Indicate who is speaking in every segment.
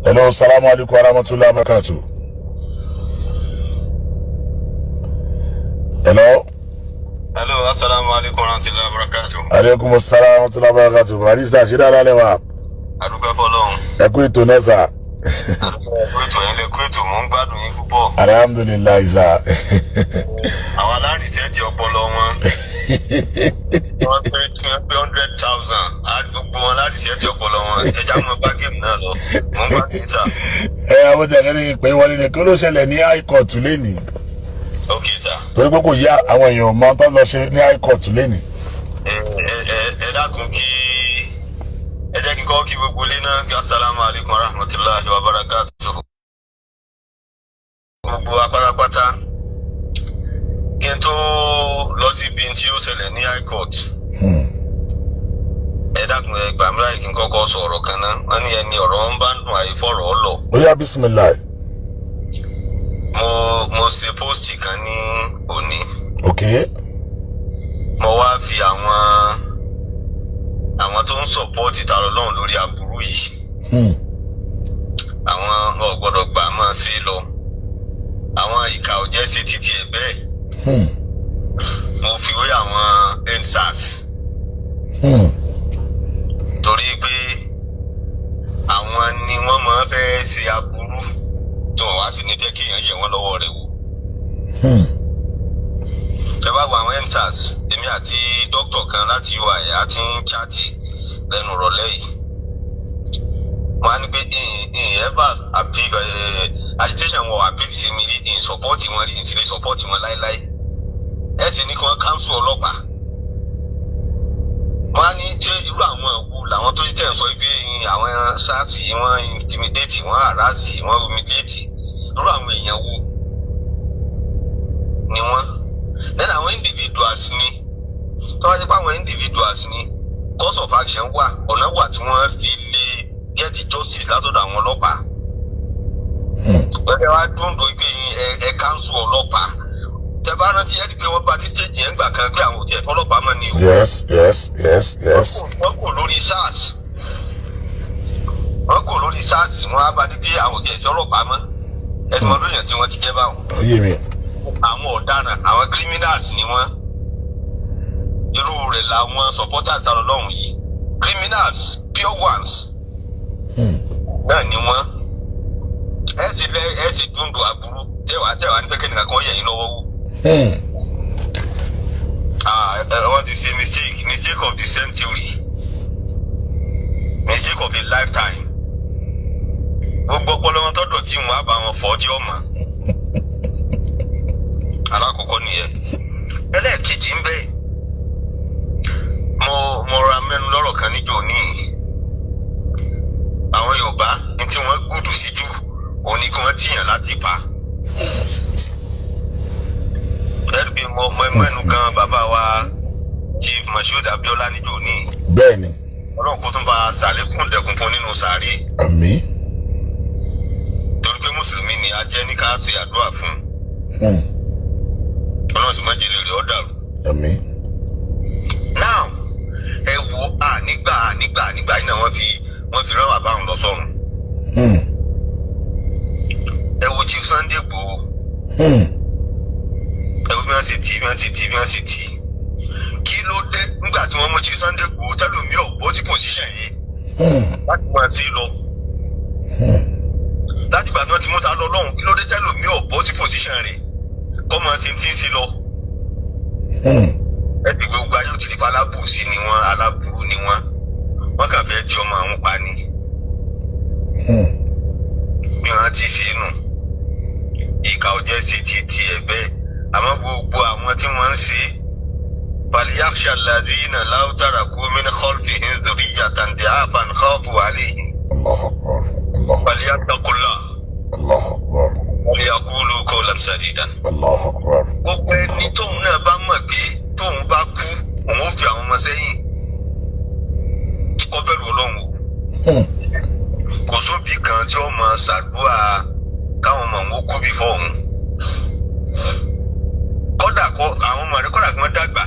Speaker 1: Hello, assalamu alaikum wa rahmatullahi wa barakatuh. Hello.
Speaker 2: Hello, assalamu alaikum wa rahmatullahi wa barakatuh.
Speaker 1: Alaikum assalam wa rahmatullahi wa barakatuh. Barista ṣe dáadáa lẹ́wà.
Speaker 2: Adúpẹ́ fọ́lọ́run.
Speaker 1: Ẹ kú ètò náà sà.
Speaker 2: Adúpẹ́ ètò yẹn lè kú ètò mò ń gbádùn yín púpọ̀.
Speaker 1: Alhamdulilayi sà.
Speaker 2: Àwọn alárìíṣẹ́jì ọpọlọ wọn. Wọ́n pé 100,000. Gbogbo wọn alárìíṣẹ́jì ọpọlọ wọn. Ẹja mọ bá géèmù náà lọ. Mò ń gbádùn yín sà.
Speaker 1: Àwọn tẹ̀lé ní pé wọlé ní kí ló ṣẹlẹ̀ ní high court lẹ́nìí.
Speaker 2: Ok sà.
Speaker 1: Torí pé kò yá àwọn èèyàn máa tán lọ ṣe ní high court lẹ́nìí.
Speaker 2: Ẹ dákun kí ẹ jẹ́ kí n kọ́ kí gbogbo ilé náà kí assalamu alaikum wa rahmatullahi wa barakatuh. Gbogbo apátápátá kí n tó lọ síbi tí ó ṣẹlẹ̀ ní high court. Ẹ dákun ẹ gbà mí láì kí n kọ́kọ́ sọ̀rọ̀ kan náà. Wọ́n ní ẹni ọ̀rọ̀ ń bá ń dùn àìfọ̀rọ̀ ọlọ̀.
Speaker 1: Ó yá bisimilayi.
Speaker 2: Mo ṣe póòsì kan ní òní.
Speaker 1: Ok.
Speaker 2: Mo wá fi àwọn tó ń sọ̀pọ́ọ̀tì tààrọ̀ lọ́hùn lórí aburú yìí. Àwọn ọ̀gbọ́dọ̀ gbà máa ṣe lọ. Àwọn ìkà ò jẹ́ sí títí ẹ̀ bẹ́ẹ̀. Mo fi wé àwọn EndSARS. Torí pé àwọn ni wọ́n máa fẹ́ ṣe aburú tó wá sí ní jẹ́ kí èèyàn yẹ wọ́n lọ́wọ́ rẹ̀ wò. Ẹ bá wo àwọn EndSARS, èmi àti dókítà kan láti UI àti ń chaati lẹ́nu rọ̀lẹ́ yìí. Wọ́n á ní pé agitation wọn appeal sí mi rí in support wọn rí in ti lè support wọn láéláé. Ẹ sì ní kí wọ́n cancel ọlọ́pàá. Wọ́n á ní ṣé irú àwọn òkú làwọn tó tẹ̀ ń sọ pé àwọn SARS wọ́n intimidate wọ́n harass wọ́n humiliate irú àwọn èèyàn wo ni wọ́n. Then àwọn individuals ni tó wá sí pé àwọn individuals ni course of action wà ọ̀nà wà tí wọ́n fi lè get justice látọ̀dọ̀ àwọn ọlọ́pàá. Pẹ̀lú wa dúndùn pé ẹ cancel ọlọ́pàá. Tẹ bá rántí ẹ rí pé wọ́n bá ní stage yẹn gbà kan pé àwọn ò tiẹ̀ fọlọ́pàá mọ́ ni o.
Speaker 1: Yes.
Speaker 2: Wọ́n kò lórí SARS. Wọ́n kò lórí SARS wọ́n á bá ní pé àwọn ò tiẹ̀ fọlọ́pàá mọ́. Ẹ̀sùn ọdún yẹn tí wọ́n ti jẹ́ báwọn.
Speaker 1: Ó yé mi.
Speaker 2: Àwọn ọ̀daràn àwọn criminals ni wọ́n. Irú rẹ̀ làwọn supporters àrò lọ́hùn yìí. Criminals pure ones. Náà ni wọ́n. Ẹ sì dúndùn aburú tẹ́wàá ní pẹ́kẹ́ nìkan kan yẹ̀ yín lọ́wọ́ wò. Wọ́n ti ṣe mistake of the century, mistake of a lifetime. Gbogbo ọpọlọ wọn tọ́dọ̀ tí wọn á bá wọn fọ́ ọjọ́ ọ̀mà. Alákọ̀ọ́kọ́ nìyẹn. Ẹlẹ́ẹ̀kejì ń bẹ. Mo ra mẹ́nu lọ́rọ̀ kan níjọ́ ní àwọn Yorùbá ní tí wọ́n gbúdù sí jù òní kí wọ́n tìyàn láti pa. Ẹ̀rí bí mo ẹnu kan bàbá wa Chief Moshood Abiola níjọ́ ní.
Speaker 1: Bẹ́ẹ̀ni.
Speaker 2: Ọlọ́run kó tún bá a ṣàlékún dẹkùn fún nínú sàárè.
Speaker 1: Àmín.
Speaker 2: Torí pé Mùsùlùmí ni a jẹ́ ní ká ṣe àdúrà fún. Ọlọ́run sì má jẹ́ lè rí ọ́ dàrú.
Speaker 1: Àmín.
Speaker 2: Now ẹ wo nígbà yìí náà wọ́n fi rán bàbá òun lọ sọ́run. Ẹ wo Chief Sunday Igboho. Ẹ wo bí wọ́n ṣe tì. Kí ló dé nígbà tí wọ́n mú Chief Sunday Igboho tẹ́lómi ọ̀pọ̀ tí position yìí láti máa ti lọ. Láti ìgbà tí wọ́n ti mú ta lọ lọ́hùn kí ló dé tẹ́lómi ọ̀pọ̀ tí position rẹ̀ kọ́ máa ṣe tí ń ṣe lọ. Ẹ ti gbogbo ayé òtítì pa alábùsí ni wọ́n aláburú ni wọ́n kàn fẹ́ di ọmọ àwọn pa ni. Bí wọ́n ti ṣe nù ìkà ò jẹ́ sí títí ẹ̀ bẹ́ẹ̀ àmọ́ gbogbo àwọn tí wọ́n ń ṣe فليخشى الذين لو تركوا من خلفهم ذرية ضعافا خافوا عليهم فليتقوا الله وليقولوا قولا سديدا. Gbogbo ẹni tóun náà bá mọ̀ pé tóun bá kú òun ó fi àwọn ọmọ sẹ́yìn kó bẹ̀rù Ọlọ́run o. Kò sóbì kan tí ó máa ṣàdúrà káwọn ọmọ òun ó kú bí fọ́ọ̀hún. Kódà àwọn ọmọ rẹ̀ kódà kí wọ́n dàgbà.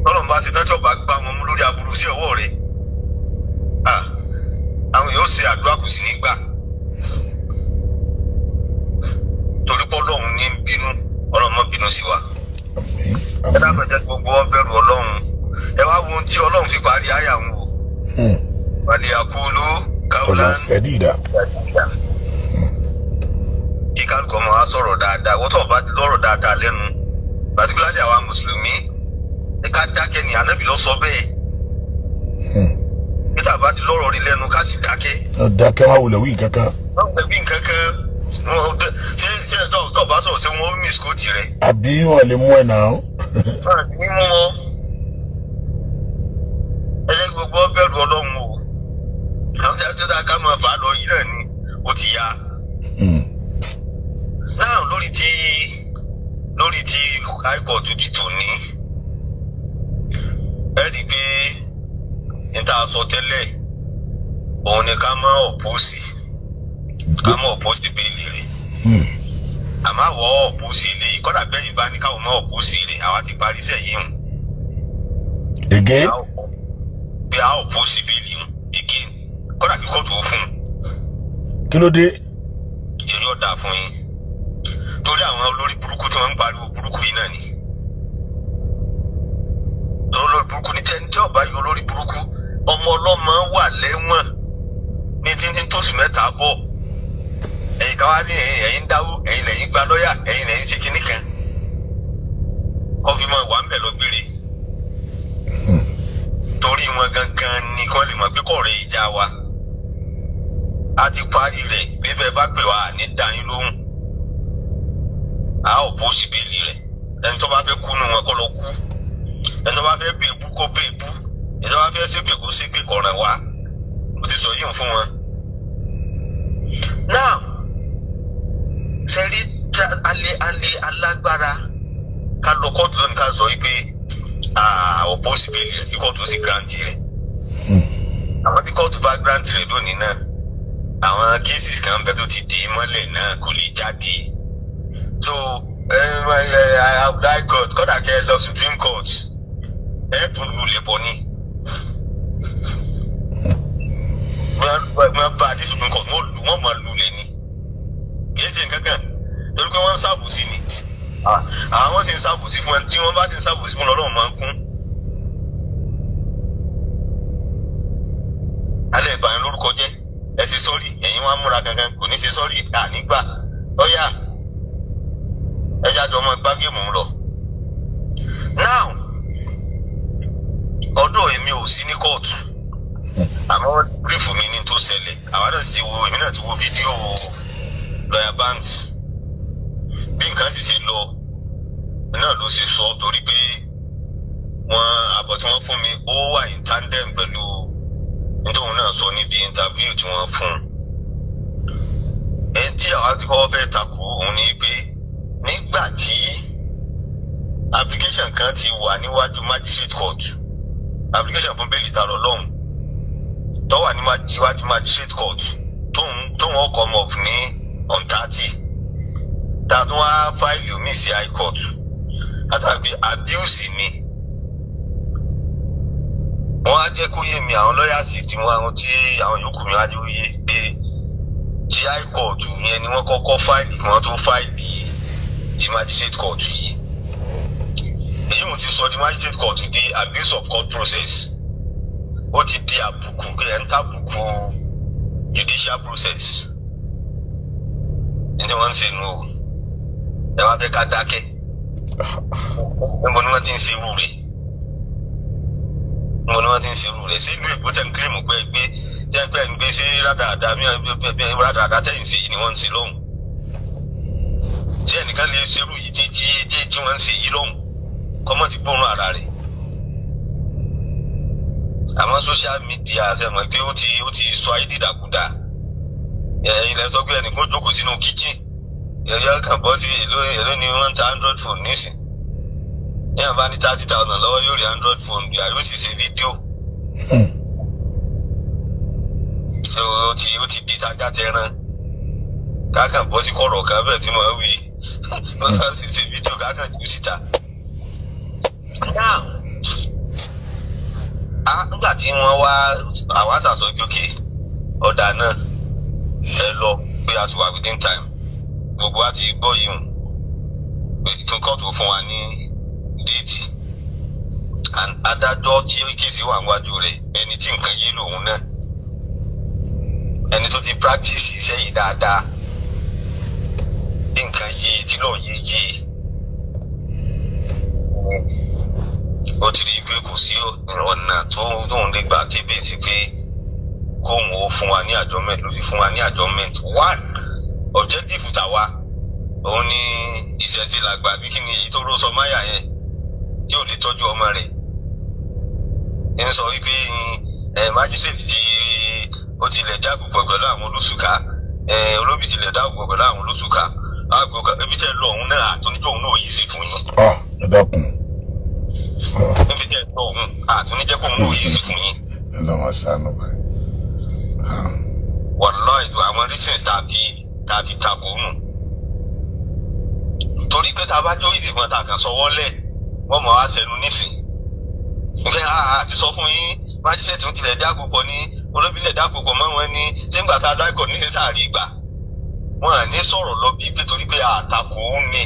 Speaker 2: Tọ́lọ́run bá ṣe tán tí ọba gbá wọn mú lórí aburú sí ọwọ́ rẹ̀. àwọn yóò ṣe àdúrà kò sí nígbà torí pé Ọlọ́run ní bínú Ọlọ́run má bínú sí wa ẹ dábàá jẹ́ gbogbo ọbẹ̀rù Ọlọ́run ẹ wá wo ohun tí Ọlọ́run fi parí àyà wọn o wàlẹ̀ àkúlù káwùlà
Speaker 1: sẹ́dídà
Speaker 2: kí kálukọ́ máa sọ̀rọ̀ dáadáa wọ́n tó bá ti lọ́rọ̀ dáadáa lẹ́nu particularly àwa mùsùlùmí ẹ ká dákẹ́ ní Ànábì ló sọ bẹ́ẹ̀ peter bá ti lọ́rọ̀ rí lẹ́nu ká sì dákẹ́.
Speaker 1: dákẹ́ wá wulẹ̀ wí kankan.
Speaker 2: ẹbí nkankan ṣé tó bá sọ̀rọ̀ ṣé wọ́n miss kó tirẹ̀.
Speaker 1: àbí wọn lè mú ẹ náà.
Speaker 2: ní mú wọn ẹ jẹ́ gbogbo bẹ̀rù Ọlọ́run o àwọn tí a ti dá ká máa fà á lọ yìí náà ni ó ti yá. náà lórí tí high court ti tò ní ẹ rí i pé níta sọ tẹ́lẹ̀ òun ni ká má ọ̀pọ̀sì bẹ́ẹ̀lì rẹ̀ àmọ́ àwọ̀ ọ̀pọ̀sì ilé yìí kọ́dà bẹ́ẹ̀ bá ní káwọn má ọ̀pọ̀sì rẹ̀ àwa ti parí iṣẹ́ yìí hùn.
Speaker 1: again.
Speaker 2: bí a ọ̀pọ̀sì bẹ́ẹ̀lì hùn again kọ́dà kí kóòtù ó fún un.
Speaker 1: kí ló dé.
Speaker 2: èrè ọ̀dà fún yín torí àwọn olórí burúkú tí wọ́n ń pariwo burúkú yìí náà ni. olórí burúkú ní tẹ́ni tí ọba yìí olórí burúkú ọmọ ọlọ́mọ wà lẹ́wọ̀n ní títí tóṣù mẹ́ta bọ̀ ẹ̀yin ká wá ní ẹ̀yin dáwó ẹ̀yin lẹ́yìn gba lọ́yà ẹ̀yin lẹ́yìn ṣe kinní kan kọ́fí máa wà ń bẹ̀ lọ gbére torí wọn gangan ni kọ́ lè mọ̀ pé kò rẹ ìjà wa a ti parí rẹ̀ bí bẹ́ẹ̀ bá pè wá ní dáyín lóhùn a ò pósì bẹ́ẹ̀lì rẹ̀ ẹni tó bá fẹ́ kú nù wọn kọ́ lọ kú ẹni tó bá fẹ́ bèbú kó bèbú ẹni tó bá fẹ́ ṣépè kó ṣépè kọ̀ọ̀ràn wá mo ti sọ yìí fún wọn. náà sẹ́rí alẹ́ alágbára ká lọ kóòtù lónìí ká sọ wípé ọ̀pọ̀ síbílì rẹ̀ kí kóòtù sì gírántì rẹ̀. àwọn tí kóòtù bá gírántì rẹ̀ lónìí náà àwọn cases kan bẹ tó ti dé mọ́lẹ̀ náà kò lè jáde. so high court kódà kẹ́ lọ Supreme Court ẹ̀ tún lulẹ̀ pọ̀ ní. wọ́n bá a dé Supreme Court wọ́n máa lulẹ̀ ni kìí ṣe nǹkan kan torí pé wọ́n ń ṣàbòsí ni àwọn sì ń ṣàbòsí fún ẹ tí wọ́n bá sì ń ṣàbòsí fún Ọlọ́run máa ń kún. alẹ́ ìbàyàn lórúkọ jẹ́ ẹ ṣe sọ́ọ̀rì ẹ̀yin wọn á múra gangan kò ní ṣe sọ́ọ̀rì ànígbà lọ́yà ẹja jọ ọmọ gbá géèmù ń lọ. now ọ̀dọ̀ èmi ò sí ní kóòtù àmọ́ bírífù mi ní tó ṣẹlẹ̀ àwa náà ti wo èmi náà ti wo fídíò lọ́yà Banks bí nǹkan sì ṣe lọ náà ló ṣe sọ torí pé àbọ̀ tí wọ́n fún mi ó wà in tandem pẹ̀lú nítorí náà sọ níbi interview tí wọ́n fún ẹ tí àwa ti kọ́kọ́ fẹ́ takò òun ni pé nígbà tí application kan ti wà níwájú magistrate court application fún bẹ́ẹ̀lì ta lọ lọ́hùn tó wà níwájú magistrate court tóun ọkọ̀ ọmọ ní on 30 tàbí wọ́n á fáìlì omi sí high court látàgbé abuse ni wọ́n á jẹ́ kó yé mi àwọn lọ́yàsì tí àwọn yòókù mi wájú yé pé tí high court yẹn ni wọ́n kọ́kọ́ fáìlì kí wọ́n tó fáìlì ti magistrate court yìí èyí mo ti sọ di magistrate court di abuse of court process ó ti di àbùkù ẹ̀ ń tàbùkù judicial process ní wọ́n ń ṣe nù o ẹ wá fẹ́ ká dákẹ́ níbo ni wọ́n ti ń ṣe irú rẹ̀ sí ìlú èkó tẹ̀ ń kílèmù pé tẹ́ ń gbé sí rádaràdà rádaràdà tẹ́yìn sí yìí ni wọ́n ń ṣe lọ́hùn tí ẹnìkan lè ṣerú yìí tí wọ́n ń ṣe yìí lọ́hùn kọ́mọ́ ti gbóòórùn ara rẹ̀ àmọ́ social media ṣẹ̀mọ̀ pé ó ti sọ ayé dìdàkudà ilẹ̀ sọ pé ẹnìkan jókòó sínú kitchen ẹ̀yọ́ kan bọ́ sí èlò ni wọ́n ń ta Android phone nísìn ní àbá ní 30,000 lọ́wọ́ yóò rí Android phone bí àyè ó sì ṣe fídíò ó ti di tájà tẹran káàkàn bọ́ sí kọ̀rọ̀ kan bẹ́ẹ̀ tí mo wí ó sì ṣe fídíò káàkàn jù síta. nígbà tí wọ́n wá àwa sàsọ jókè ọ̀dà náà ẹ lọ pé a ti wà within time gbogbo wa ti gbọ́ yìí hùn pé kíkọ́ tó fún wa ní déètì adájọ́ tí kéèsì wà níwájú rẹ̀ ẹni tí nǹkan yé lòun náà ẹni tó ti practice iṣẹ́ yìí dáadáa nǹkan yé tí lọ́ọ̀ yé yé ó ti rí i pé kò sí ọ̀nà tóun lè gbà kébè sí pé kóun ó fún wa ní adjournment ló fi fún wa ní adjournment. One objective tàwa òun ní iṣẹ́ tí la gbà bí kí ni èyí tó ró sọ máyà yẹn tí ò lè tọ́jú ọmọ rẹ̀ ń sọ wípé májísrèètì tí ó tilẹ̀ dáàbòbò pẹ̀lú àwọn olóṣùká olóbì tilẹ̀ dáàbòbò pẹ̀lú àwọn olóṣùká ebi tẹ́ lọ òun náà àtúnijọ́ òun náà yìí sí fún yín.
Speaker 1: ẹ dákun.
Speaker 2: ebi tẹ́ lọ òun àtúnijẹ́ kó òun náà yìí sí fún yín.
Speaker 1: ẹ lọ́wọ́ sánú báyìí.
Speaker 2: wàlláhì ètò àwọn reasons tàbí takò nù. torí pé tá a bá jó ìsìnkú ta kàn sọwọ́ lẹ̀ wọ́n mọ̀ á sẹ́nu nísìn. nǹkan àti sọ fún yín májísrèètì ń tilẹ̀ dáàbòbò ní olóbìnrin dáàbòbò mọ́ wọn ní nígbà tá a dáìkọ̀ ní sísàárì ìgbà wọn à ní sọ̀rọ̀ lọ bí pé torí pé àtakò ń ní.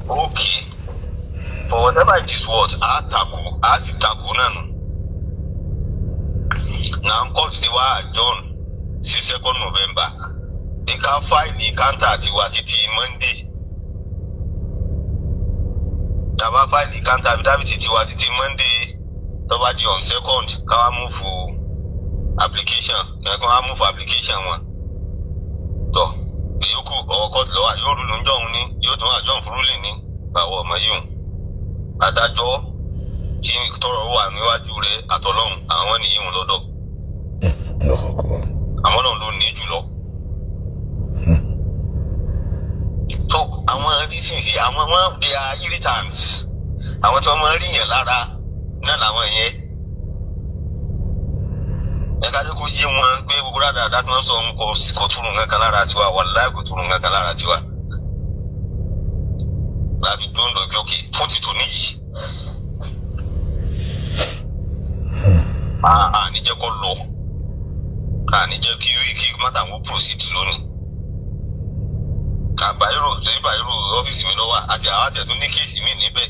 Speaker 2: Okay, for whatever it is what àtakò á sì takò náà nù. Now court ti wá adjourn sí 2nd November they can file the counter tiwa títí Monday. Tàbá file the counter affidavit tiwa títí Monday tó bá di on 2nd káwá move application ẹ̀kan á move application wọn. Tọ́ ìyókù ọwọ́ court lọ́wọ́ yóò rúlu ńjọ́ òun ní yóò tún adjourn fún ruling ní báwọ̀ ọmọ yìí hùn. Adájọ́ tí tọrọ wà níwájú rẹ̀ àtọlọ́hún àwọn nìyí hùn lọ́dọ̀. Àwọn náà ló ní jùlọ. So àwọn ìsinsìnyí àwọn wọn they are irritants. Àwọn tí wọ́n máa ń rí yẹn lára náà làwọn yẹn. Ẹ̀ka tó kó yé wọn pé gbogbo dáadáa tí wọ́n sọ kò túrú nǹkan kan lára tiwa wàláhì kò túrú nǹkan kan lára tiwa. Láti tó ń lọ bí òkè fún tìtò níyì. Àníjẹ́ kó lọ. Àníjẹ́ kí mátà wọn proceed lónìí. Àgbáyérò ọ́fíìsì mi lọ́wọ́ àti àwọn àtẹ̀tún ní kéèsì mi níbẹ̀.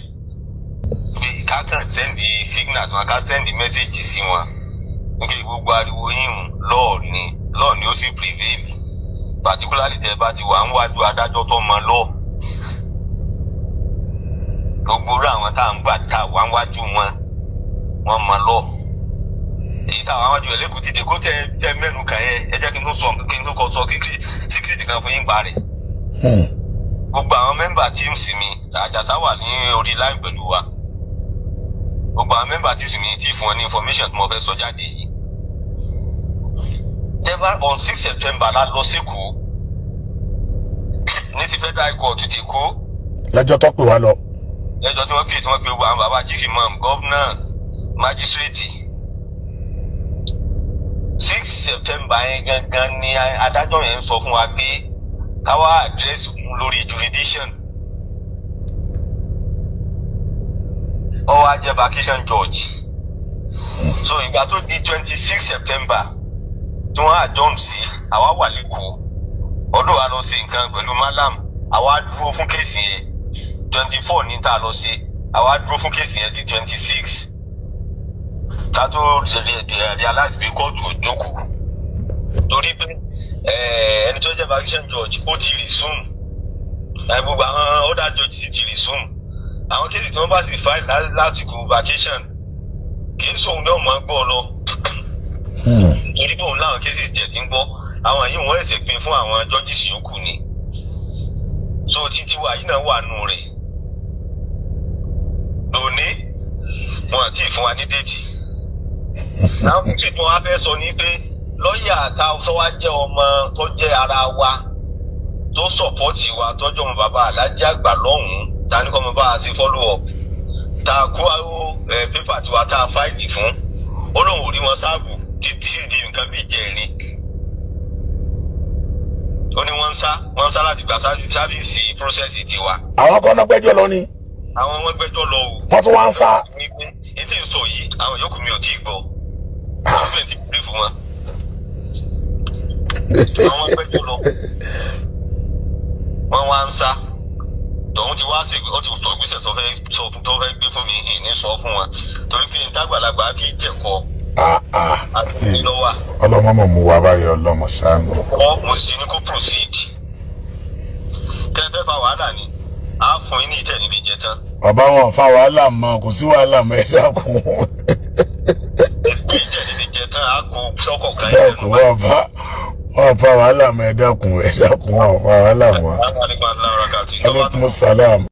Speaker 2: Pé ká kàn sẹ́ndì signal tí wọn ká sẹ́ndì mẹ́sẹ̀gì sí wọn. Nígbà gbogbo ariwo yín lọ́ọ̀ ni ó sì prevail. Particularly tẹ́ bá ti wà ń wájú adájọ́ tó mọ lọ́ọ̀. Gbogbo rẹ̀ àwọn tá à ń gbà tá wà ń wájú wọn mọ lọ́ọ̀. Èyí táwọn àwọn àjọ ẹlẹ́kùn ti dé kó tẹ mẹ́nu kàn yẹn ẹ jẹ́ kí n tó kọ sọ síkírìtì kan fún yín pa rẹ̀. Gbogbo àwọn mẹ́mbà tíìmù mi àjàtà wà ní orí láì pẹ̀lú wa. Gbogbo àwọn mẹ́mbà tíìmù mi ti fún ọ ní information tí mo fẹ́ sọ jáde yìí. Never on 6 September la lọ s'Èkó ní ti Federal Court ti kó.
Speaker 1: Lẹ́jọ́ tó pè wá lọ.
Speaker 2: Lẹ́jọ́ tí wọ́n pè gbogbo àwọn bàbá chief imam gọ́vnà májísírèètì. 6 September yẹn gangan ni adájọ́ yẹn sọ fún wa pé káwá àdírẹ́sì lórí jurisdiction. Ó wá jẹ́ vacation judge. So ìgbà tó di 26 September tí wọ́n adjourn sí àwa wà lẹ́kọ̀ọ́ ọdún wa lọ sí nǹkan pẹ̀lú malam àwa dúró fún kéèsì yẹn 24 ní tá a lọ sí àwa dúró fún kéèsì yẹn di 26. Ká tó realize pé kóòtù ò jókòó torí pé ẹni tó jẹ́ vacation judge ó ti resume gbogbo àwọn other judge sì ti resume àwọn kéèsì tí wọ́n bá sì file láti kó vacation kì í sóhun náà máa gbọ́ lọ torí pé òun láwọn kéèsì jẹ̀ tí ń gbọ́ àwọn yìí wọ́n ẹ̀sẹ̀ pin fún àwọn judges yòókù ni so títí wa yìí náà wà nù rẹ̀ lónìí wọn àti ìfún wa ní déètì. Náà fún tí mo wá fẹ́ sọ ni pé lọ́ọ̀yà tó wá jẹ́ ọmọ tó jẹ́ ara wa tó sọ̀pọ́tì wa tọ́jú ọmọ bàbá alájà àgbà lọ́hùn-ún ta ní kọ́ ọmọ bá a ṣe follow up ta kó pépà tiwa tá a fáìlì fún ó lóun ò rí wọn sáàbù títí di nǹkan bíi ìjẹrin ó ní wọ́n ń sá láti gba sáfíìsì prósẹ́sì tiwa.
Speaker 1: Àwọn kan náà gbẹ́jọ́ lọ ni.
Speaker 2: Àwọn wọn gbẹ́jọ́ lọ o.
Speaker 1: Wọ́n tún wá ń sá.
Speaker 2: Ètò ìsọ yìí àwọn yòókù mi ò tí ì gbọ́. Gọ́ọ̀mẹ̀ntì bírífù wọn. Àwọn ẹgbẹ́ tó lọ wọ́n wá ń sá tòun ti wá sí ó ti sọ ìgbésẹ̀ tó fẹ́ gbé fún mi ní sọ fún wọn torí fi ìdágbàlagbà kì í jẹ̀kọ́ àti lọ́wọ́.
Speaker 1: Ọlọ́mọ mọ̀ mú wa báyọ̀ ọlọ́mọ ṣáánù.
Speaker 2: Mo sì ní kó proceed kẹ́ńtẹ́ fa wàhálà ni a fún yín ní ìtẹ̀ níbi ìjẹ tán.
Speaker 1: Bàbá wọn fa wàhálà mọ́ kò sí wàhálà mọ́ ẹ dákun.
Speaker 2: Ìgbé ìtẹ̀ níbi ìjẹ tán a kó sọ́kọ̀ kan yẹn.
Speaker 1: Dákun wọn fa wàhálà mọ́ ẹ dákun wọn fa wàhálà mọ́. Aleykum salaam.